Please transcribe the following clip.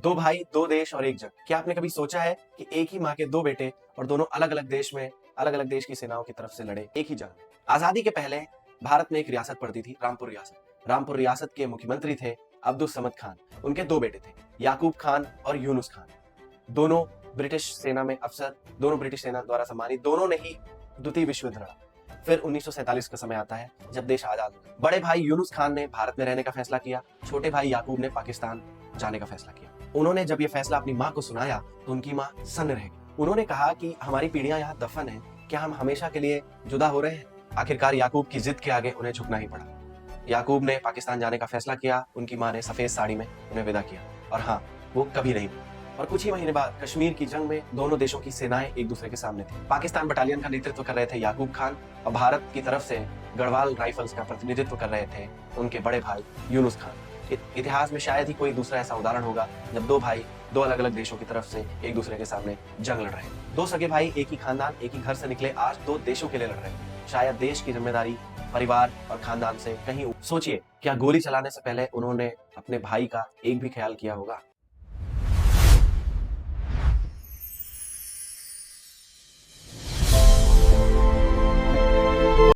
दो भाई, दो देश और एक जंग। क्या आपने कभी सोचा है कि एक ही माँ के दो बेटे और दोनों अलग अलग देश में अलग अलग देश की सेनाओं की तरफ से लड़े एक ही जंग? आजादी के पहले भारत में एक रियासत पड़ती थी, रामपुर रियासत। रामपुर रियासत के मुख्यमंत्री थे अब्दुल समद खान। उनके दो बेटे थे, याकूब खान और यूनुस खान। दोनों ब्रिटिश सेना में अफसर, दोनों ब्रिटिश सेना द्वारा सम्मानित, दोनों ने ही द्वितीय विश्व युद्ध लड़ा। फिर 1947 का समय आता है जब देश आजाद हो गया। बड़े भाई यूनुस खान ने भारत में रहने का फैसला किया, छोटे भाई याकूब ने पाकिस्तान जाने का फैसला किया। उन्होंने जब ये फैसला अपनी माँ को सुनाया तो उनकी माँ सन्न रह गई। उन्होंने कहा कि हमारी पीढ़ियां यहाँ दफन है, क्या हम हमेशा के लिए जुदा हो रहे हैं? आखिरकार याकूब की जिद के आगे उन्हें झुकना ही पड़ा। याकूब ने पाकिस्तान जाने का फैसला किया, उनकी माँ ने सफेद साड़ी में उन्हें विदा किया। और हाँ, वो कभी नहीं भूली। और कुछ ही महीने बाद कश्मीर की जंग में दोनों देशों की सेनाएं एक दूसरे के सामने थी। पाकिस्तान बटालियन का नेतृत्व कर रहे थे याकूब खान और भारत की तरफ से गढ़वाल राइफल्स का प्रतिनिधित्व कर रहे थे उनके बड़े भाई यूनुस खान। इतिहास में शायद ही कोई दूसरा ऐसा उदाहरण होगा जब दो भाई दो अलग अलग देशों की तरफ से एक दूसरे के सामने जंग लड़ रहे हैं। दो सगे भाई एक ही खानदान, एक ही घर से निकले, आज दो देशों के लिए लड़ रहे हैं। शायद देश की जिम्मेदारी परिवार और खानदान से कहीं सोचिए, क्या गोली चलाने से पहले उन्होंने अपने भाई का एक भी ख्याल किया होगा?